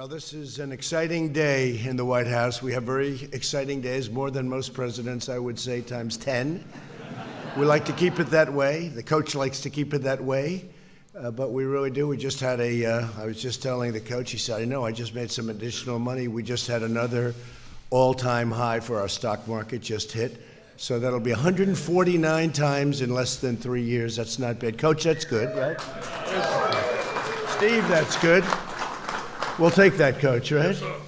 Well, this is an exciting day in the White House. We have very exciting days, more than most presidents, I would say, times 10. We like to keep it that way. The coach likes to keep it that way, but we really do. We just had I was just telling the coach, he said, I know, I just made some additional money. We just had another all-time high for our stock market just hit. So that'll be 149 times in less than 3 years. That's not bad. Coach, that's good, right? Steve, that's good. We'll take that, Coach, right? Yes,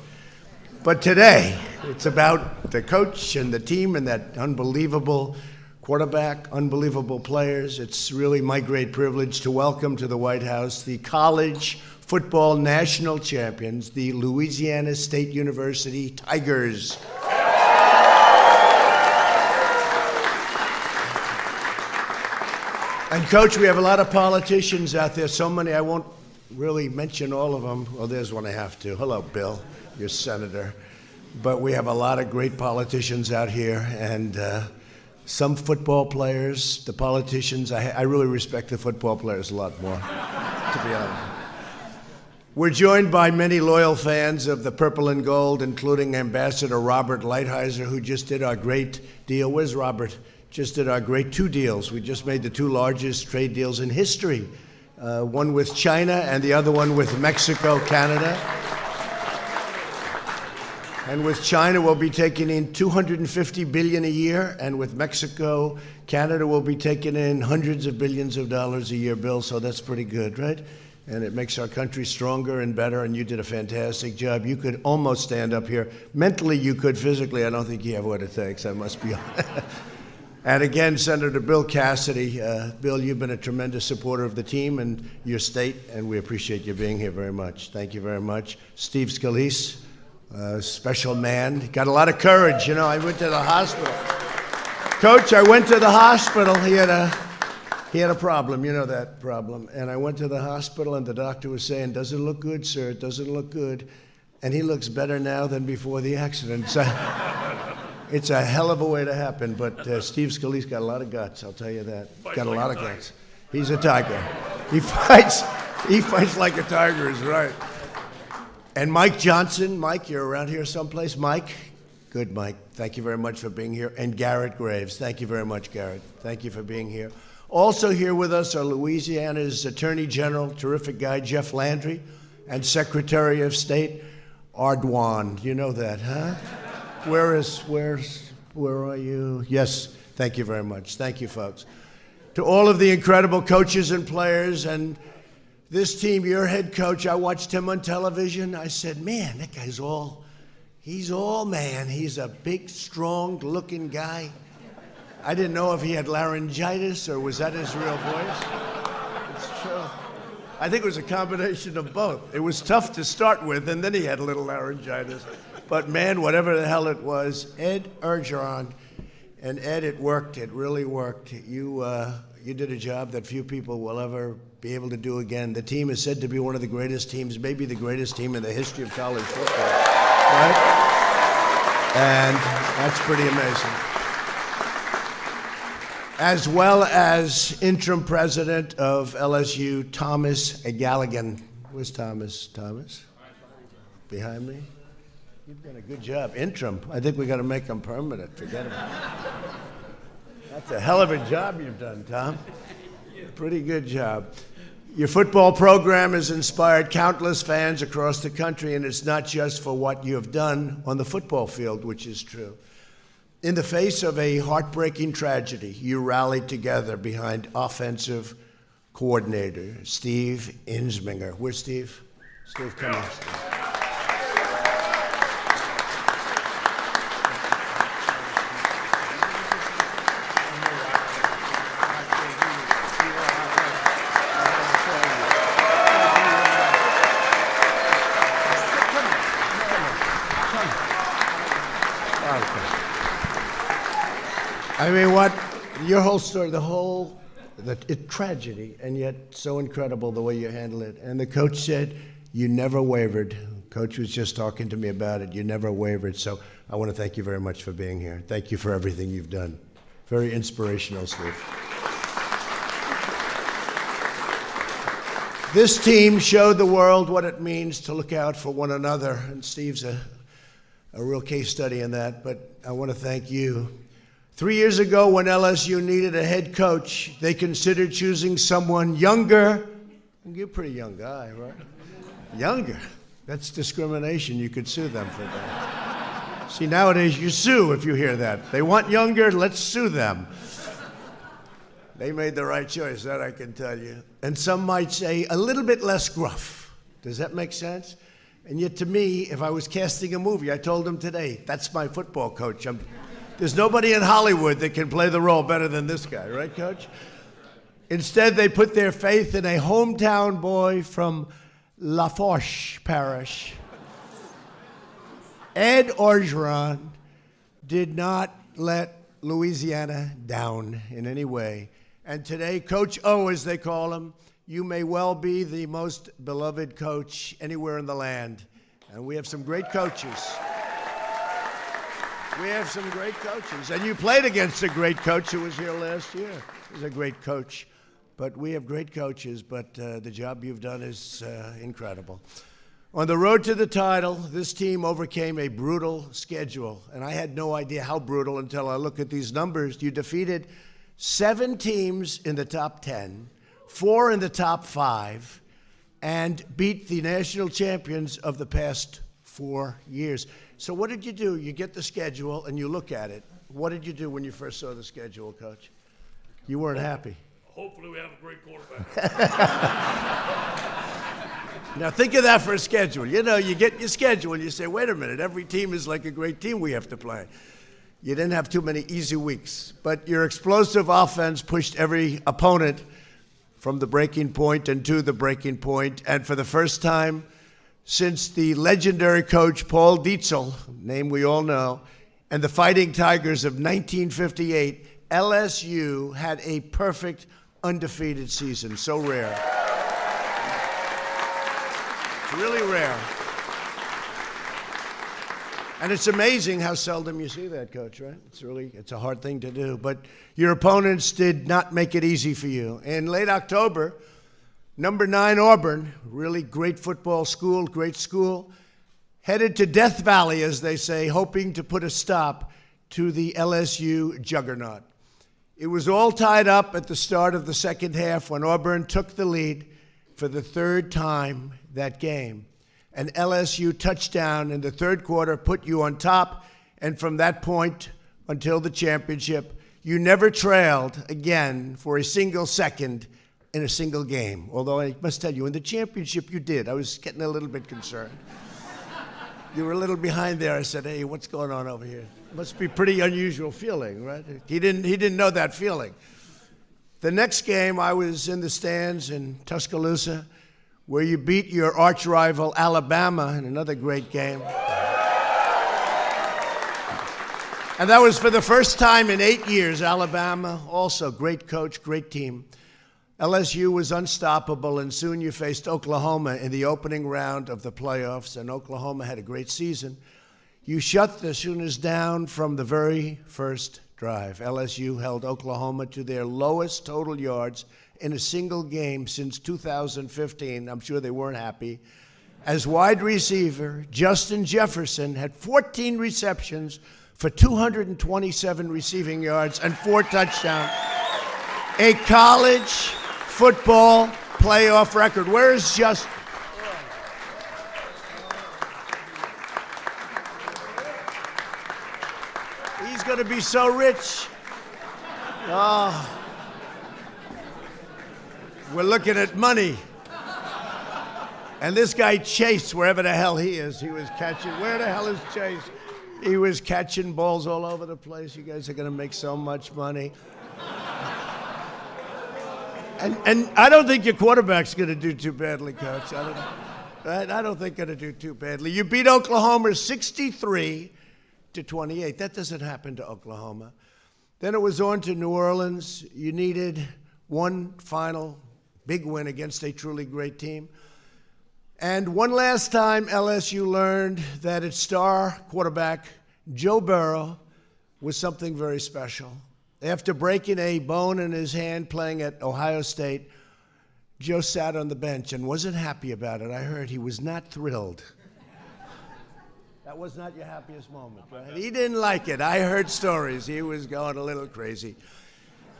but today, it's about the coach and the team and that unbelievable quarterback, unbelievable players. It's really my great privilege to welcome to the White House the college football national champions, the Louisiana State University Tigers. And Coach, we have a lot of politicians out there, so many I won't really mention all of them. Well, there's one I have to. Hello, Bill, your senator. But we have a lot of great politicians out here, and some football players, the politicians, I really respect the football players a lot more, to be honest. We're joined by many loyal fans of the purple and gold, including Ambassador Robert Lighthizer, who just did our great deal. Where's Robert? Just did our great 2 deals. We just made the 2 largest trade deals in history. One with China and the other one with Mexico, Canada. And with China, we'll be taking in $250 billion a year, and with Mexico, Canada will be taking in hundreds of billions of dollars a year, Bill, so that's pretty good, right? And it makes our country stronger and better, and you did a fantastic job. You could almost stand up here. Mentally, you could. Physically, I don't think you have what it takes, I must be honest. And again, Senator Bill Cassidy. Bill, you've been a tremendous supporter of the team and your state, and we appreciate you being here very much. Thank you very much. Steve Scalise, special man. Got a lot of courage. You know, I went to the hospital. Coach, I went to the hospital. He had a problem, you know that problem. And I went to the hospital, and the doctor was saying, doesn't look good, sir, it doesn't look good. And he looks better now than before the accident. So it's a hell of a way to happen, but Steve Scalise got a lot of guts, I'll tell you that. Got a lot of guts. He's a tiger. He fights like a tiger, is right. And Mike Johnson, Mike, you're around here someplace. Mike? Good, Mike. Thank you very much for being here. And Garrett Graves. Thank you very much, Garrett. Thank you for being here. Also here with us are Louisiana's Attorney General, terrific guy, Jeff Landry, and Secretary of State, Ardoin. You know that, huh? Where are you? Yes, thank you very much. Thank you, folks. To all of the incredible coaches and players and this team, your head coach, I watched him on television. I said, man, that guy's he's all man. He's a big, strong looking guy. I didn't know if he had laryngitis or was that his real voice. It's true. I think it was a combination of both. It was tough to start with, and then he had a little laryngitis. But man, whatever the hell it was, Ed Orgeron, and Ed, it worked. It really worked. You did a job that few people will ever be able to do again. The team is said to be one of the greatest teams, maybe the greatest team in the history of college football, right? And that's pretty amazing. As well as interim president of LSU, Thomas Galligan. Where's Thomas? Thomas? Behind me? You've done a good job. Interim. I think we got to make him permanent. Forget about it. That's a hell of a job you've done, Tom. Pretty good job. Your football program has inspired countless fans across the country, and it's not just for what you have done on the football field, which is true. In the face of a heartbreaking tragedy, you rallied together behind offensive coordinator Steve Insminger. Where's Steve? Steve, come on, Steve. I mean, your whole story, the tragedy, and yet so incredible the way you handle it. And the coach said, you never wavered. Coach was just talking to me about it. You never wavered. So I want to thank you very much for being here. Thank you for everything you've done. Very inspirational, Steve. This team showed the world what it means to look out for one another, and Steve's a real case study in that, but I want to thank you. 3 years ago, when LSU needed a head coach, they considered choosing someone younger. You're a pretty young guy, right? Younger. That's discrimination. You could sue them for that. See, nowadays you sue if you hear that. They want younger, let's sue them. They made the right choice, that I can tell you. And some might say a little bit less gruff. Does that make sense? And yet to me, if I was casting a movie, I told them today, that's my football coach. There's nobody in Hollywood that can play the role better than this guy, right, Coach? Instead, they put their faith in a hometown boy from Lafourche Parish. Ed Orgeron did not let Louisiana down in any way. And today, Coach O, as they call him, you may well be the most beloved coach anywhere in the land. And we have some great coaches. We have some great coaches. And you played against a great coach who was here last year. He was a great coach. But we have great coaches, but the job you've done is incredible. On the road to the title, this team overcame a brutal schedule. And I had no idea how brutal until I looked at these numbers. You defeated 7 teams in the top 10, 4 in the top 5, and beat the national champions of the past 4 years. So what did you do? You get the schedule and you look at it. What did you do when you first saw the schedule, Coach? You weren't happy. Hopefully we have a great quarterback. Now think of that for a schedule. You know, you get your schedule and you say, wait a minute, every team is like a great team we have to play. You didn't have too many easy weeks, but your explosive offense pushed every opponent from the breaking point and to the breaking point. And for the first time since the legendary coach Paul Dietzel, name we all know, and the Fighting Tigers of 1958, LSU had a perfect undefeated season. So rare. It's really rare. And it's amazing how seldom you see that, Coach, right? It's a hard thing to do. But your opponents did not make it easy for you. In late October, number 9 Auburn, really great football school, great school, headed to Death Valley, as they say, hoping to put a stop to the LSU juggernaut. It was all tied up at the start of the second half when Auburn took the lead for the 3rd time that game. An LSU touchdown in the 3rd quarter put you on top, and from that point until the championship, you never trailed again for a single second in a single game. Although I must tell you, in the championship you did. I was getting a little bit concerned. You were a little behind there. I said, hey, what's going on over here? Must be a pretty unusual feeling, right? He didn't know that feeling. The next game, I was in the stands in Tuscaloosa, where you beat your arch rival Alabama in another great game. And that was for the first time in 8 years. Alabama, also great coach, great team. LSU was unstoppable, and soon you faced Oklahoma in the opening round of the playoffs, and Oklahoma had a great season. You shut the Sooners down from the very first drive. LSU held Oklahoma to their lowest total yards in a single game since 2015. I'm sure they weren't happy. As wide receiver, Justin Jefferson had 14 receptions for 227 receiving yards and 4 touchdowns. A college football playoff record. Where is Justin? He's going to be so rich. Oh. We're looking at money. And this guy Chase, wherever the hell he is, he was catching. Where the hell is Chase? He was catching balls all over the place. You guys are going to make so much money. And I don't think your quarterback's going to do too badly, Coach. I don't think going to do too badly. You beat Oklahoma 63-28. That doesn't happen to Oklahoma. Then it was on to New Orleans. You needed one final big win against a truly great team. And one last time, LSU learned that its star quarterback, Joe Burrow, was something very special. After breaking a bone in his hand playing at Ohio State, Joe sat on the bench and wasn't happy about it. I heard he was not thrilled. That was not your happiest moment, right? He didn't like it. I heard stories. He was going a little crazy.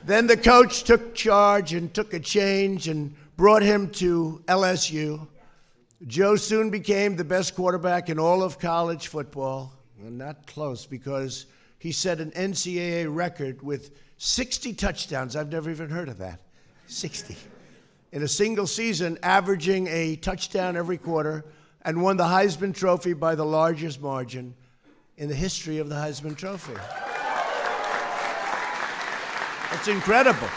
Then the coach took charge and took a change and brought him to LSU. Joe soon became the best quarterback in all of college football. And not close, because he set an NCAA record with 60 touchdowns. I've never even heard of that. 60. In a single season, averaging a touchdown every quarter, and won the Heisman Trophy by the largest margin in the history of the Heisman Trophy. It's incredible.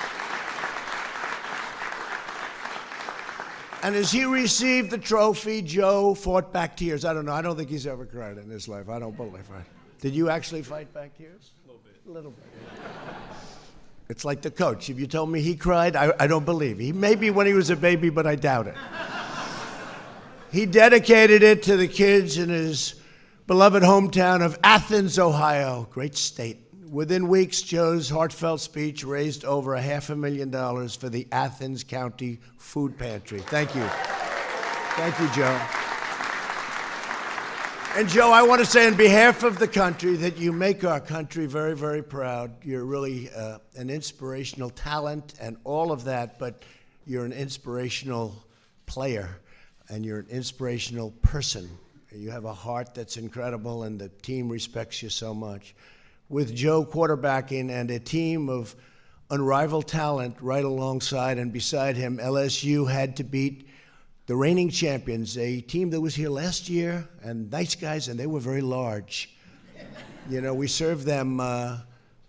And as he received the trophy, Joe fought back tears. I don't know. I don't think he's ever cried in his life. I don't believe it. Did you actually fight back tears? A little bit. A little bit. It's like the coach. If you told me he cried, I don't believe. He maybe when he was a baby, but I doubt it. He dedicated it to the kids in his beloved hometown of Athens, Ohio. Great state. Within weeks, Joe's heartfelt speech raised over $500,000 for the Athens County Food Pantry. Thank you. Thank you, Joe. And Joe, I want to say on behalf of the country that you make our country very, very proud. You're really an inspirational talent and all of that, but you're an inspirational player and you're an inspirational person. You have a heart that's incredible and the team respects you so much. With Joe quarterbacking and a team of unrivaled talent right alongside and beside him, LSU had to beat the reigning champions, a team that was here last year, and nice guys, and they were very large. You know, we served them a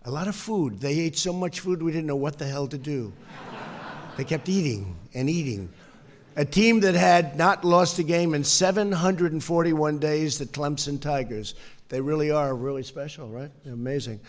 lot of food. They ate so much food we didn't know what the hell to do. They kept eating and eating. A team that had not lost a game in 741 days, the Clemson Tigers. They really are really special, right? They're amazing.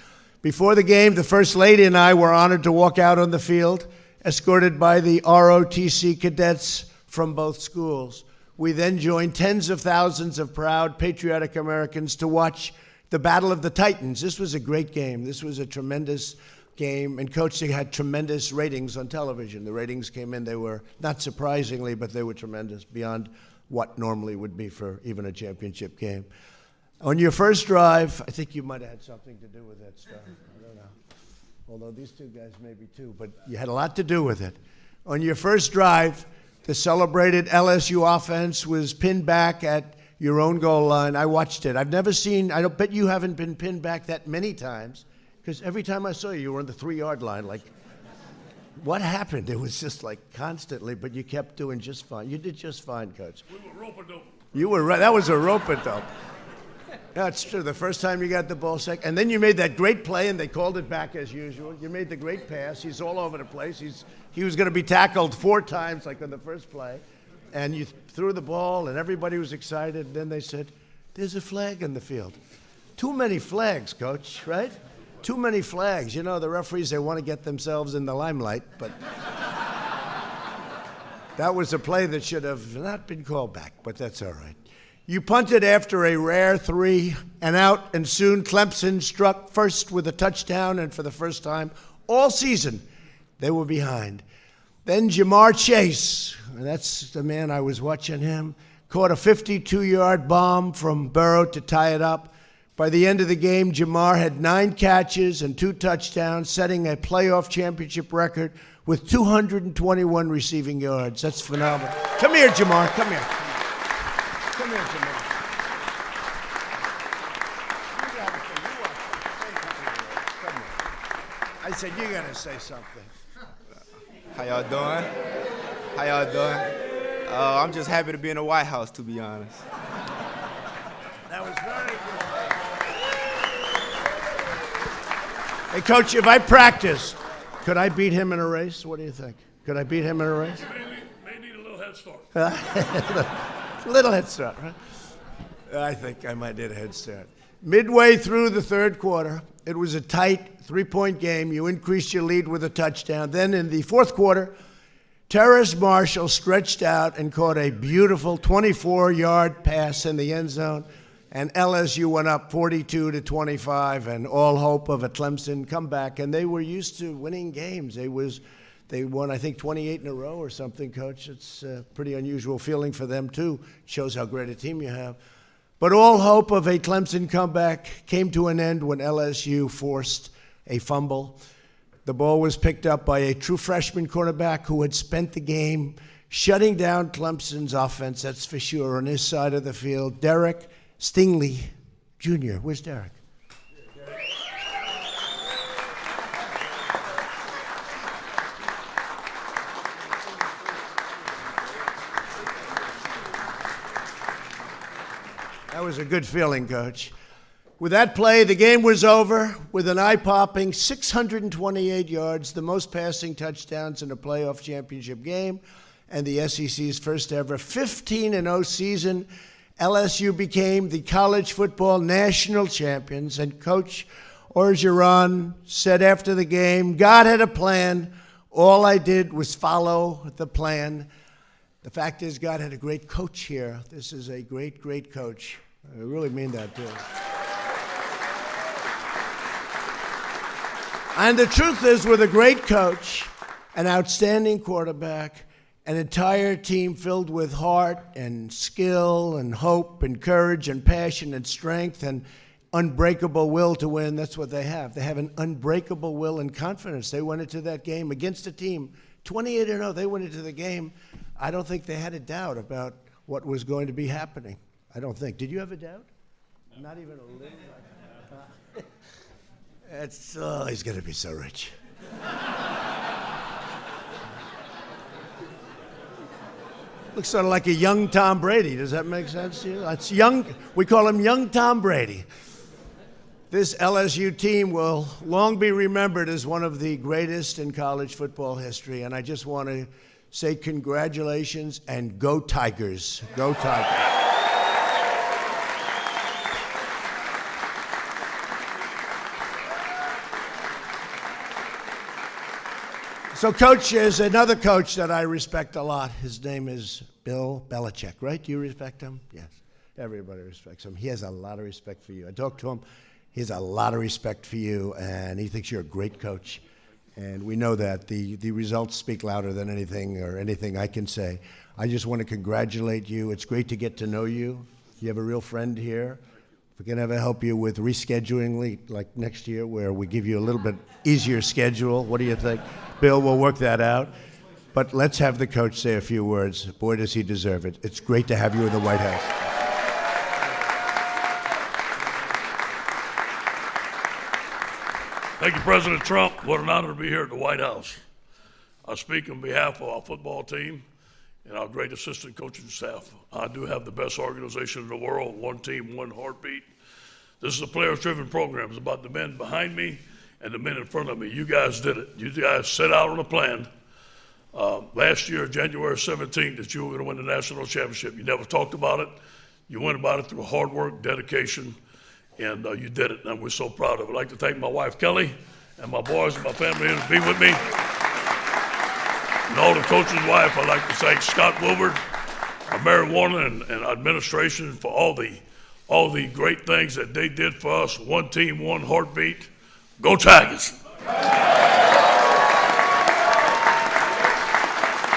Before the game, the First Lady and I were honored to walk out on the field, escorted by the ROTC cadets from both schools. We then joined tens of thousands of proud, patriotic Americans to watch the Battle of the Titans. This was a great game. This was a tremendous game, and Coach, they had tremendous ratings on television. The ratings came in. They were, not surprisingly, but they were tremendous, beyond what normally would be for even a championship game. On your first drive, I think you might have had something to do with that stuff. I don't know. Although these two guys maybe too, but you had a lot to do with it. On your first drive, the celebrated LSU offense was pinned back at your own goal line. I watched it. I've never seen, I don't bet you haven't been pinned back that many times, because every time I saw you, you were on the 3-yard line. Like, what happened? It was just like constantly, but you kept doing just fine. You did just fine, Coach. We were rope-a-dope. You were right. That was a rope-a-dope. Yeah, it's true. The first time you got the ball sack, and then you made that great play, and they called it back as usual. You made the great pass. He's all over the place. He was going to be tackled 4 times, like on the first play, and you threw the ball, and everybody was excited. And then they said, "There's a flag in the field." Too many flags, Coach. Right? Too many flags. You know, the referees, they want to get themselves in the limelight, but that was a play that should have not been called back. But that's all right. You punted after a rare 3 and out, and soon Clemson struck first with a touchdown, and for the first time all season, they were behind. Then Jamar Chase, and that's the man I was watching him, caught a 52-yard bomb from Burrow to tie it up. By the end of the game, Jamar had 9 catches and 2 touchdowns, setting a playoff championship record with 221 receiving yards. That's phenomenal. Come here, Jamar. Come here. Come here, Jamar. I said, you got to say something. How y'all doing? How y'all doing? I'm just happy to be in the White House, to be honest. That was very good. Hey, Coach, if I practiced, could I beat him in a race? What do you think? Could I beat him in a race? May need a little head start. A little head start, right? I think I might need a head start. Midway through the third quarter, it was a tight 3-point game. You increased your lead with a touchdown. Then in the fourth quarter, Terrace Marshall stretched out and caught a beautiful 24-yard pass in the end zone, and LSU went up 42-25, and all hope of a Clemson comeback. And they were used to winning games. They won, I think, 28 in a row or something, Coach. It's a pretty unusual feeling for them, too. Shows how great a team you have. But all hope of a Clemson comeback came to an end when LSU forced a fumble. The ball was picked up by a true freshman quarterback who had spent the game shutting down Clemson's offense, that's for sure, on his side of the field. Derek Stingley Jr. Where's Derek? That was a good feeling, Coach. With that play, the game was over with an eye-popping 628 yards, the most passing touchdowns in a playoff championship game, and the SEC's first ever 15-0 season. LSU became the college football national champions, and Coach Orgeron said after the game, God had a plan. All I did was follow the plan. The fact is, God had a great coach here. This is a great, great coach. I really mean that, too. And the truth is, with a great coach, an outstanding quarterback, an entire team filled with heart and skill and hope and courage and passion and strength and unbreakable will to win, that's what they have. They have an unbreakable will and confidence. They went into that game against a team, 28-0. They went into the game. I don't think they had a doubt about what was going to be happening. I don't think. Did you have a doubt? No. Not even a little? He's going to be so rich. Looks sort of like a young Tom Brady. Does that make sense to you? That's young. We call him young Tom Brady. This LSU team will long be remembered as one of the greatest in college football history. And I just want to say congratulations and go Tigers. Go Tigers. So, Coach, is another coach that I respect a lot. His name is Bill Belichick, right? Do you respect him? Yes. Everybody respects him. He has a lot of respect for you. I talked to him. He has a lot of respect for you, and he thinks you're a great coach. And we know that. The results speak louder than anything I can say. I just want to congratulate you. It's great to get to know you. You have a real friend here. If we can ever help you with rescheduling, like next year, where we give you a little bit easier schedule, what do you think? Bill, we'll work that out. But let's have the coach say a few words. Boy, does he deserve it. It's great to have you in the White House. Thank you, President Trump. What an honor to be here at the White House. I speak on behalf of our football team and our great assistant coaching staff. I do have the best organization in the world, one team, one heartbeat. This is a players-driven program. It's about the men behind me and the men in front of me. You guys did it. You guys set out on a plan last year, January 17th, that you were going to win the national championship. You never talked about it. You went about it through hard work, dedication, and you did it, and we're so proud of it. I'd like to thank my wife, Kelly, and my boys and my family here to be with me. And all the coaches' wife, I'd like to thank Scott Wilbur, Mary Warner, and administration for all the great things that they did for us. One team, one heartbeat. Go Tigers!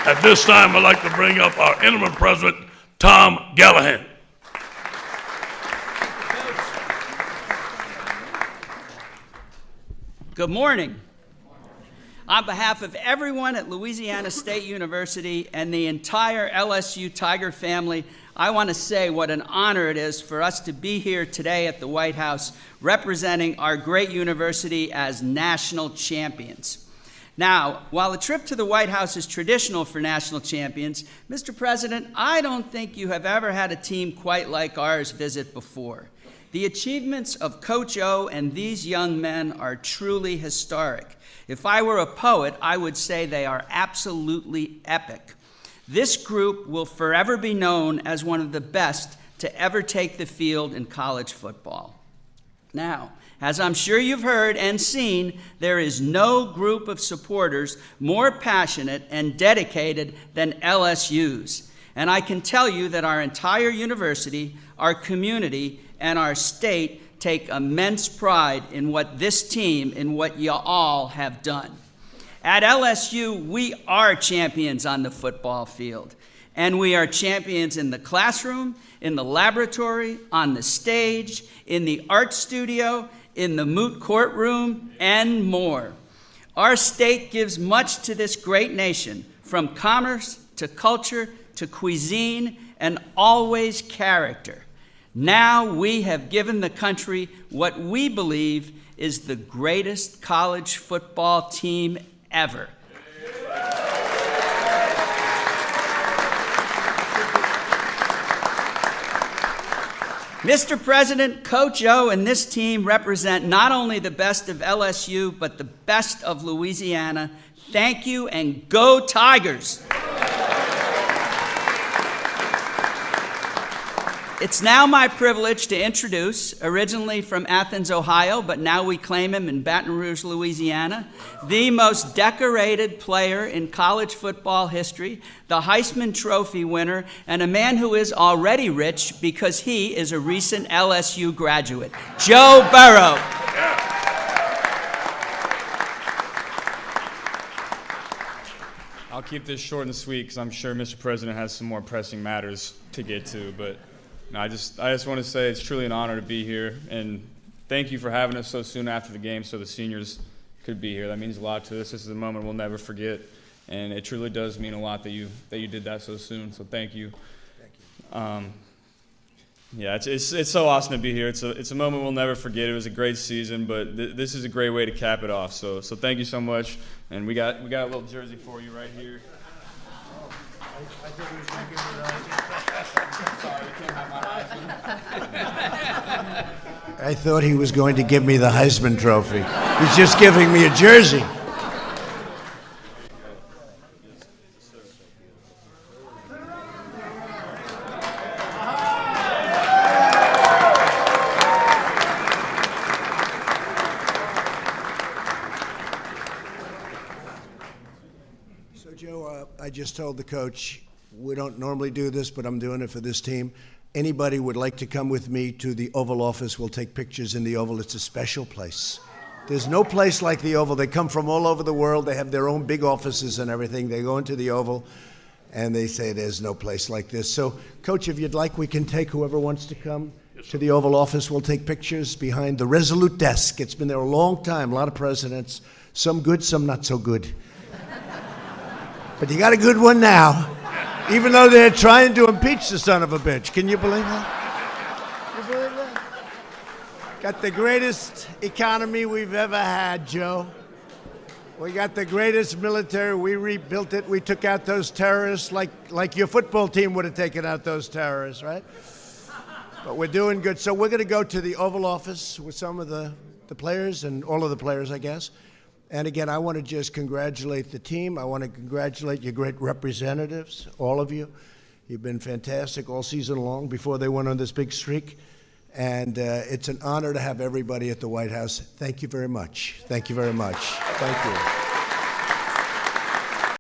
At this time, I'd like to bring up our interim president, Tom Gallahan. Good morning. On behalf of everyone at Louisiana State University and the entire LSU Tiger family, I want to say what an honor it is for us to be here today at the White House representing our great university as national champions. Now, while a trip to the White House is traditional for national champions, Mr. President, I don't think you have ever had a team quite like ours visit before. The achievements of Coach O and these young men are truly historic. If I were a poet, I would say they are absolutely epic. This group will forever be known as one of the best to ever take the field in college football. Now, as I'm sure you've heard and seen, there is no group of supporters more passionate and dedicated than LSU's. And I can tell you that our entire university, our community, and our state take immense pride in what this team and what you all have done. At LSU, we are champions on the football field, and we are champions in the classroom, in the laboratory, on the stage, in the art studio, in the moot court room, and more. Our state gives much to this great nation, from commerce to culture to cuisine and always character. Now we have given the country what we believe is the greatest college football team ever. Mr. President, Coach O and this team represent not only the best of LSU, but the best of Louisiana. Thank you, and go Tigers! It's now my privilege to introduce, originally from Athens, Ohio, but now we claim him in Baton Rouge, Louisiana, the most decorated player in college football history, the Heisman Trophy winner, and a man who is already rich because he is a recent LSU graduate, Joe Burrow. I'll keep this short and sweet because I'm sure Mr. President has some more pressing matters to get to, but no, I just want to say it's truly an honor to be here, and thank you for having us so soon after the game so the seniors could be here. That means a lot to us. This is a moment we'll never forget, and it truly does mean a lot that you did that so soon, so thank you. Thank you. Yeah, it's so awesome to be here. It's a moment we'll never forget. It was a great season, but this is a great way to cap it off, so thank you so much, and we got a little jersey for you right here. I think he was going to give me Sorry, you can't have my Heisman. I thought he was going to give me the Heisman Trophy. He's just giving me a jersey. So, Joe, I just told the coach, we don't normally do this, but I'm doing it for this team. Anybody would like to come with me to the Oval Office, we'll take pictures in the Oval. It's a special place. There's no place like the Oval. They come from all over the world. They have their own big offices and everything. They go into the Oval, and they say there's no place like this. So, Coach, if you'd like, we can take whoever wants to come to the Oval Office. We'll take pictures behind the Resolute desk. It's been there a long time, a lot of presidents. Some good, some not so good. But you got a good one now. Even though they're trying to impeach the son of a bitch. Can you believe that? You believe that? Got the greatest economy we've ever had, Joe. We got the greatest military. We rebuilt it. We took out those terrorists like your football team would have taken out those terrorists, right? But we're doing good. So we're going to go to the Oval Office with some of the players and all of the players, I guess. And again, I want to just congratulate the team. I want to congratulate your great representatives, all of you. You've been fantastic all season long before they went on this big streak. And it's an honor to have everybody at the White House. Thank you very much. Thank you very much. Thank you.